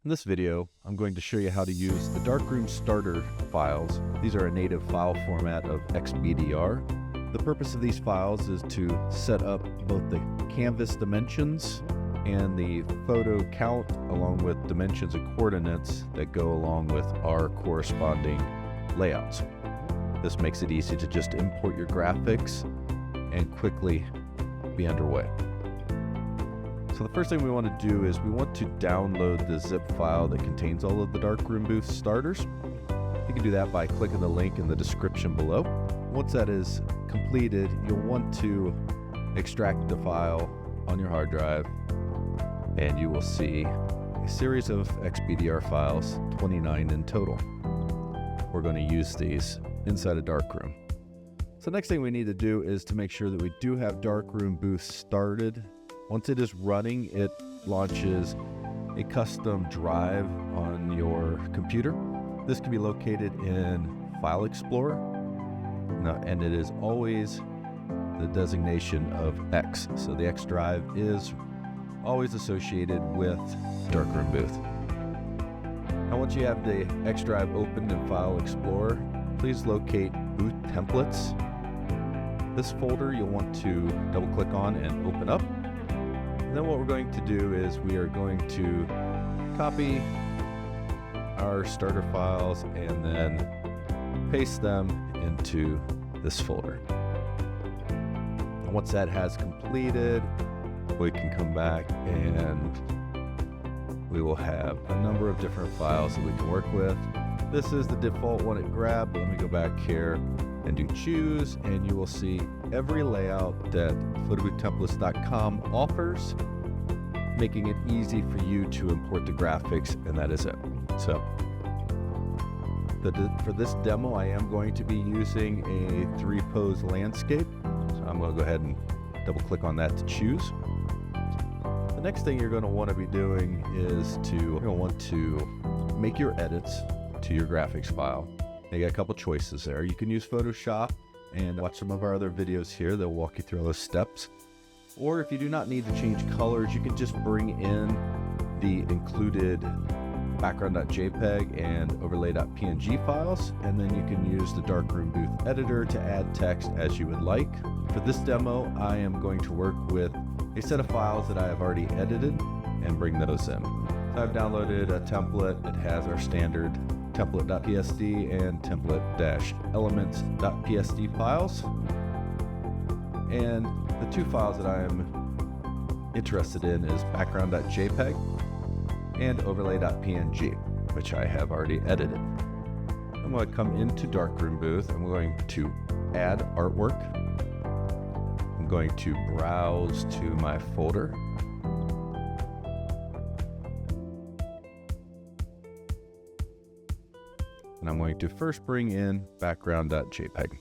In this video, I'm going to show you how to use the Darkroom Starter files. These are a native file format of XBDR. The purpose of these files is to set up both the canvas dimensions and the photo count, along with dimensions and coordinates that go along with our corresponding layouts. This makes it easy to just import your graphics and quickly be underway. So the first thing we want to do is we want to download the zip file that contains all of the Darkroom Booth starters. You can do that by clicking the link in the description below. Once that is completed, you'll want to extract the file on your hard drive, and you will see a series of XBDR files, 29 in total. We're going to use these inside of Darkroom. So the next thing we need to do is to make sure that we do have Darkroom Booth started. Once it is running, it launches a custom drive on your computer. This can be located in File Explorer, and it is always the designation of X. So the X drive is always associated with Darkroom Booth. Now once you have the X drive opened in File Explorer, please locate Booth Templates. This folder you'll want to double click on and open up. And then what we're going to do is we are going to copy our starter files and then paste them into this folder. And once that has completed, we can come back and we will have a number of different files that we can work with. This is the default one it grabbed, but let me go back here and do choose, and you will see every layout that photoboothtemplates.com offers, making it easy for you to import the graphics, and that is it. So for this demo, I am going to be using a 3-pose landscape. So I'm going to go ahead and double click on that to choose. The next thing you're going to want to be doing is you're going to want to make your edits to your graphics file. You got a couple choices there. You can use Photoshop and watch some of our other videos here. They'll walk you through all those steps. Or if you do not need to change colors, you can just bring in the included background.jpg and overlay.png files, and then you can use the Darkroom Booth editor to add text as you would like. For this demo, I am going to work with a set of files that I have already edited and bring those in. So I've downloaded a template. It has our standard template.psd and template-elements.psd files. And the two files that I am interested in is background.jpg and overlay.png, which I have already edited. I'm going to come into Darkroom Booth. I'm going to add artwork. I'm going to browse to my folder. And I'm going to first bring in background.jpg.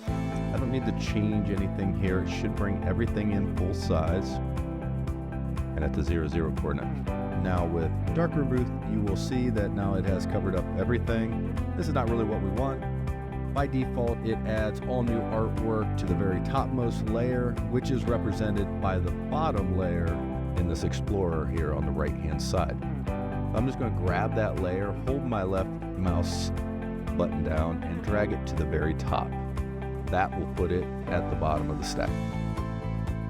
I don't need to change anything here. It should bring everything in full size and at the 00 coordinate. Now with Darkroom Booth, you will see that now it has covered up everything. This is not really what we want. By default, it adds all new artwork to the very topmost layer, which is represented by the bottom layer in this Explorer here on the right-hand side. I'm just going to grab that layer, hold my left mouse button down, and drag it to the very top. That will put it at the bottom of the stack.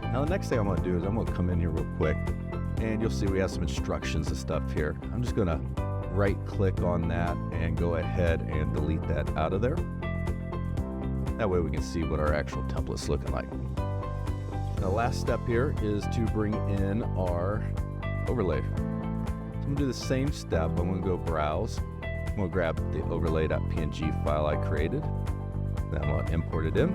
Now the next thing I'm going to do is I'm going to come in here real quick, and you'll see we have some instructions and stuff here. I'm just going to right click on that and go ahead and delete that out of there. That way we can see what our actual template's looking like. The last step here is to bring in our overlay. I'm going to do the same step. I'm going to go browse. I'm going to grab the overlay.png file I created. Then I'm going to import it in.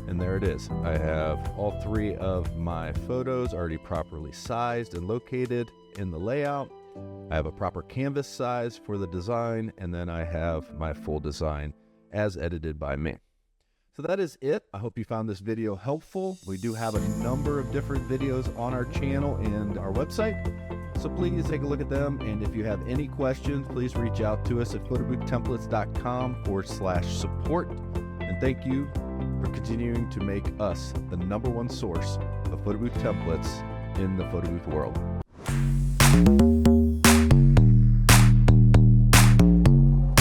And there it is. I have all three of my photos already properly sized and located in the layout. I have a proper canvas size for the design, and then I have my full design as edited by me. So that is it. I hope you found this video helpful. We do have a number of different videos on our channel and our website, so please take a look at them. And if you have any questions, please reach out to us at photoboothtemplates.com/support. And thank you for continuing to make us the #1 source of photo booth templates in the photo booth world.